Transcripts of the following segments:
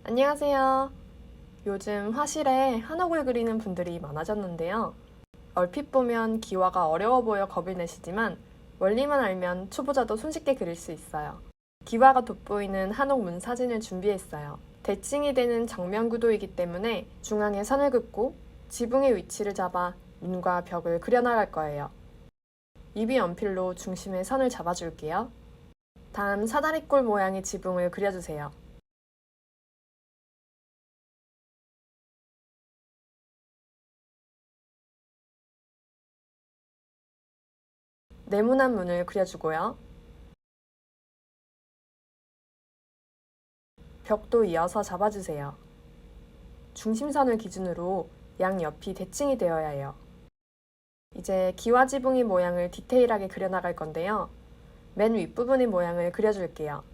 안녕하세요. 요즘 화실에 한옥을 그리는 분들이 많아졌는데요. 얼핏 보면 기와가 어려워 보여 겁을 내시지만 원리만 알면 초보자도 손쉽게 그릴 수 있어요. 기와가 돋보이는 한옥 문 사진을 준비했어요. 대칭이 되는 정면 구도이기 때문에 중앙에 선을 긋고 지붕의 위치를 잡아 문과 벽을 그려나갈 거예요. 입이 연필로 중심에 선을 잡아줄게요. 다음 사다리꼴 모양의 지붕을 그려주세요. 네모난 문을 그려주고요. 벽도 이어서 잡아주세요. 중심선을 기준으로 양옆이 대칭이 되어야 해요. 이제 기와 지붕의 모양을 디테일하게 그려나갈 건데요. 맨 윗부분의 모양을 그려줄게요.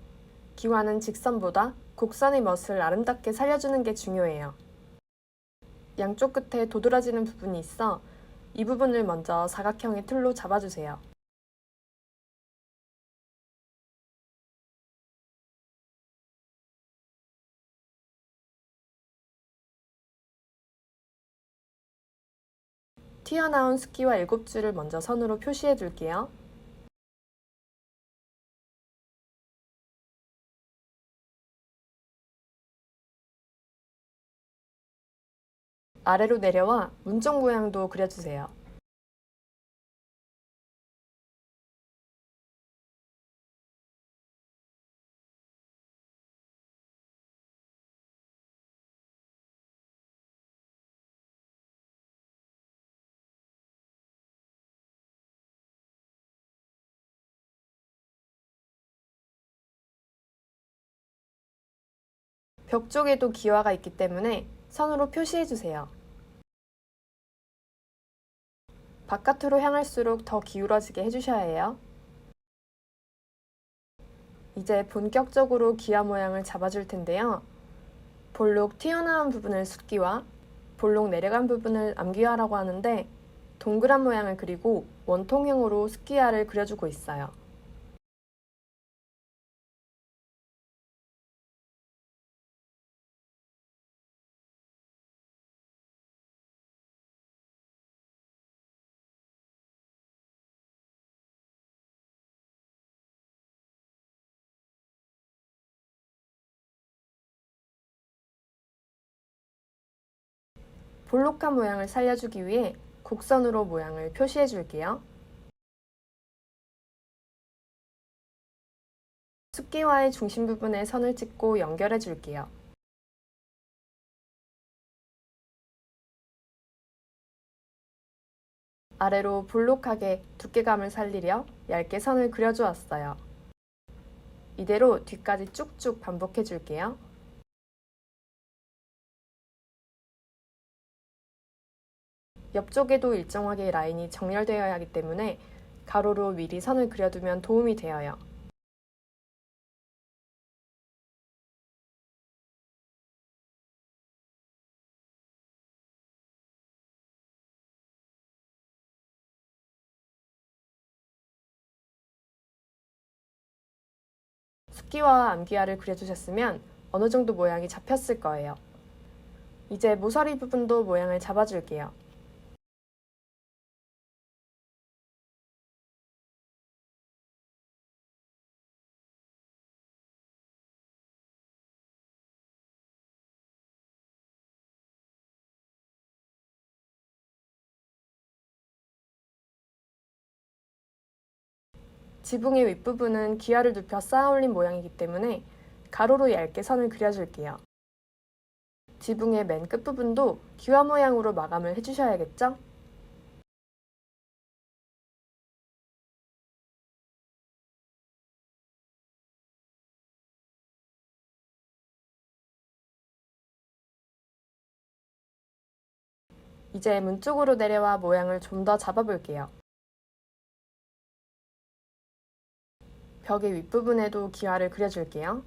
기와는 직선보다 곡선의 멋을 아름답게 살려주는 게 중요해요. 양쪽 끝에 도드라지는 부분이 있어 이 부분을 먼저 사각형의 틀로 잡아주세요. 튀어나온 숫기와 7줄을 먼저 선으로 표시해 줄게요. 아래로 내려와 문쪽 모양도 그려주세요. 벽 쪽에도 기와가 있기 때문에 선으로 표시해주세요. 바깥으로 향할수록 더 기울어지게 해주셔야 해요. 이제 본격적으로 기와 모양을 잡아줄 텐데요. 볼록 튀어나온 부분을 숫기와 볼록 내려간 부분을 암기화라고 하는데 동그란 모양을 그리고 원통형으로 숫기화를 그려주고 있어요. 볼록한 모양을 살려주기 위해 곡선으로 모양을 표시해 줄게요. 숫기와의 중심 부분에 선을 찍고 연결해 줄게요. 아래로 볼록하게 두께감을 살리려 얇게 선을 그려주었어요. 이대로 뒤까지 쭉쭉 반복해 줄게요. 옆쪽에도 일정하게 라인이 정렬되어야 하기 때문에 가로로 미리 선을 그려두면 도움이 되어요. 숫기와 암기화를 그려주셨으면 어느 정도 모양이 잡혔을 거예요. 이제 모서리 부분도 모양을 잡아줄게요. 지붕의 윗부분은 기와를 눕혀 쌓아 올린 모양이기 때문에 가로로 얇게 선을 그려줄게요. 지붕의 맨 끝부분도 기와 모양으로 마감을 해주셔야겠죠? 이제 문 쪽으로 내려와 모양을 좀 더 잡아볼게요. 벽의 윗부분에도 기와를 그려줄게요.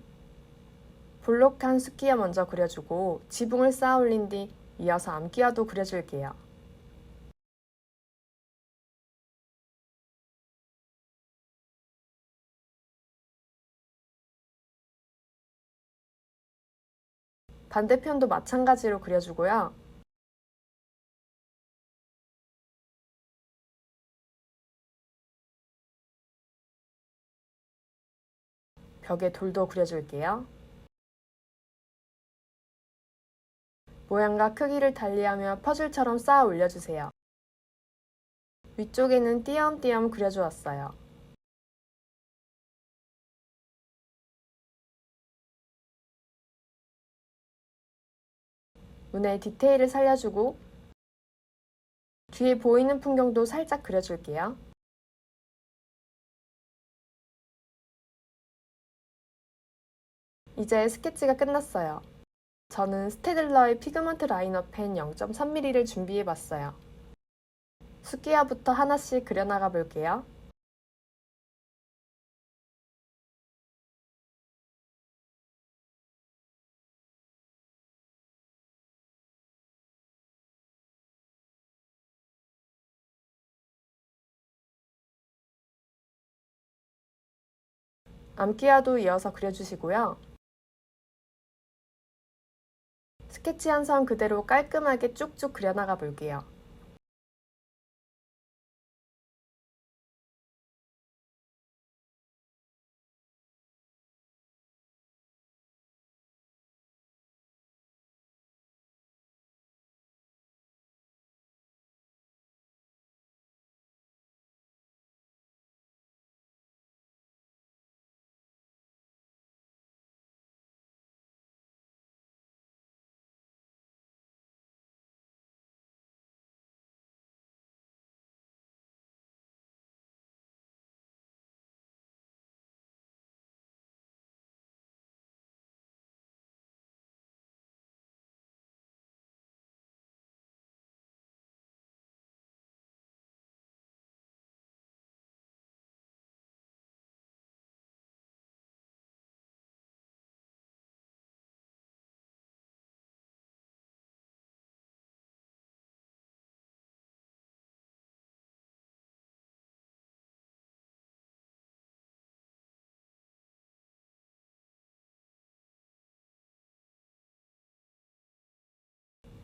볼록한 숫기와 먼저 그려주고 지붕을 쌓아 올린 뒤 이어서 암기와도 그려줄게요. 반대편도 마찬가지로 그려주고요. 벽에 돌도 그려줄게요. 모양과 크기를 달리하며 퍼즐처럼 쌓아 올려주세요. 위쪽에는 띄엄띄엄 그려주었어요. 문의 디테일을 살려주고 뒤에 보이는 풍경도 살짝 그려줄게요. 이제 스케치가 끝났어요. 저는 스테들러의 피그먼트 라이너 펜 0.3mm를 준비해봤어요. 수기화부터 하나씩 그려나가 볼게요. 암기화도 이어서 그려주시고요. 스케치한 선 그대로 깔끔하게 쭉쭉 그려나가 볼게요.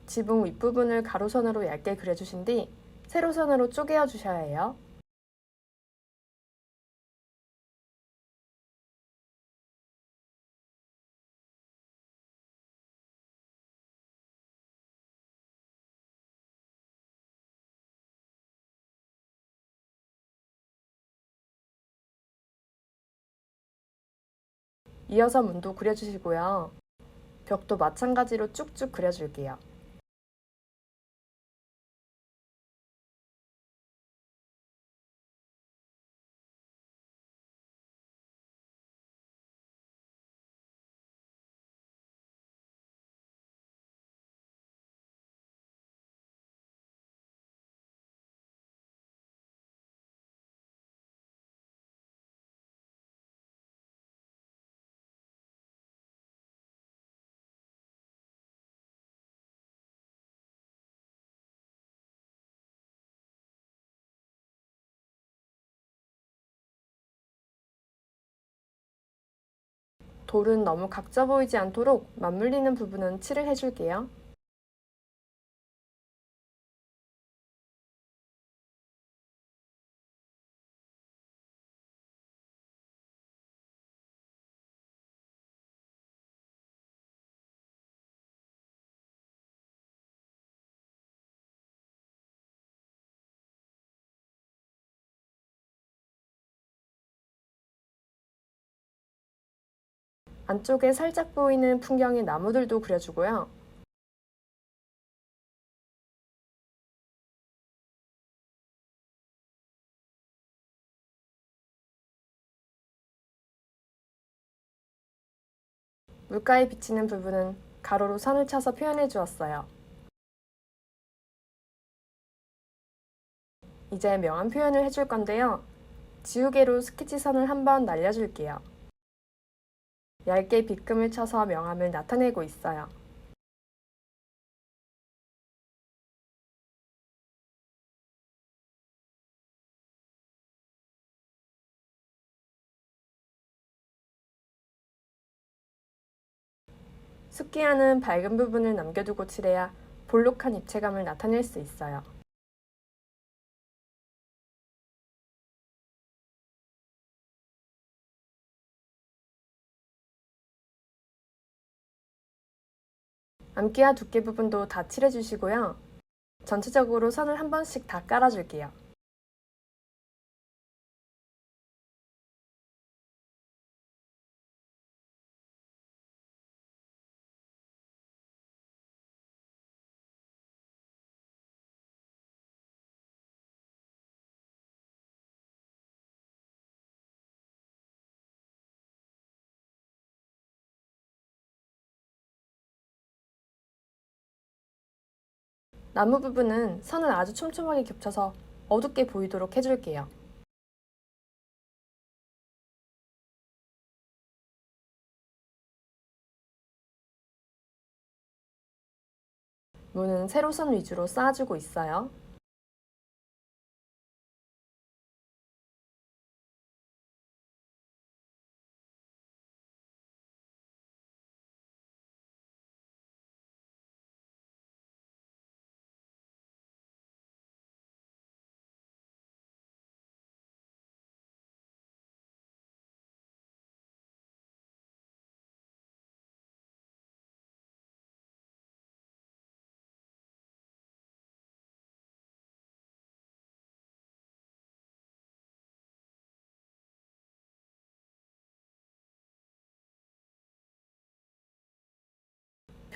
지붕 윗부분을 가로선으로 얇게 그려주신 뒤 세로선으로 쪼개어 주셔야 해요. 이어서 문도 그려주시고요. 벽도 마찬가지로 쭉쭉 그려줄게요. 돌은 너무 각져 보이지 않도록 맞물리는 부분은 칠을 해줄게요. 안쪽에 살짝 보이는 풍경의 나무들도 그려주고요. 물가에 비치는 부분은 가로로 선을 쳐서 표현해 주었어요. 이제 명암 표현을 해줄 건데요. 지우개로 스케치 선을 한번 날려줄게요. 얇게 빗금을 쳐서 명암을 나타내고 있어요. 습기야는 밝은 부분을 남겨두고 칠해야 볼록한 입체감을 나타낼 수 있어요. 암기와 두께 부분도 다 칠해주시고요. 전체적으로 선을 한 번씩 다 깔아줄게요. 나무 부분은 선을 아주 촘촘하게 겹쳐서 어둡게 보이도록 해줄게요. 문은 세로선 위주로 쌓아주고 있어요.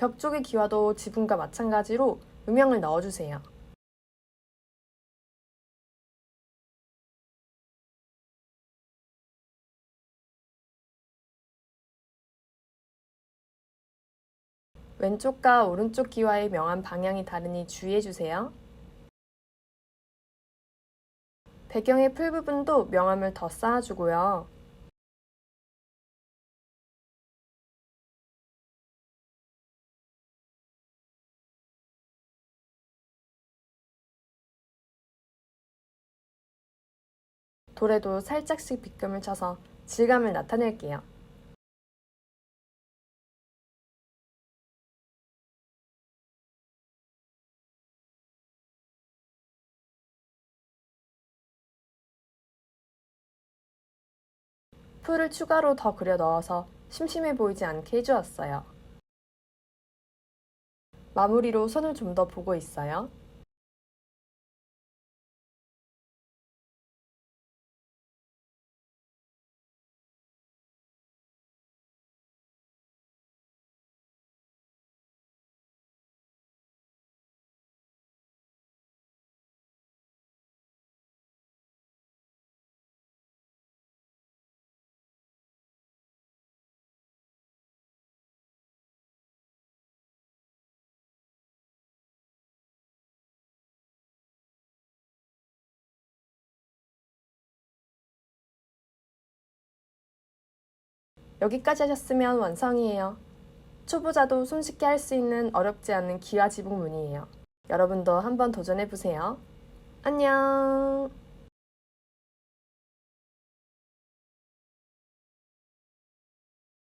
벽 쪽의 기와도 지붕과 마찬가지로 음영을 넣어주세요. 왼쪽과 오른쪽 기와의 명암 방향이 다르니 주의해주세요. 배경의 풀 부분도 명암을 더 쌓아주고요. 돌에도 살짝씩 빗금을 쳐서 질감을 나타낼게요. 풀을 추가로 더 그려 넣어서 심심해 보이지 않게 해주었어요. 마무리로 선을 좀 더 보고 있어요. 여기까지 하셨으면 완성이에요. 초보자도 손쉽게 할 수 있는 어렵지 않은 기와 지붕 문이에요. 여러분도 한번 도전해보세요. 안녕!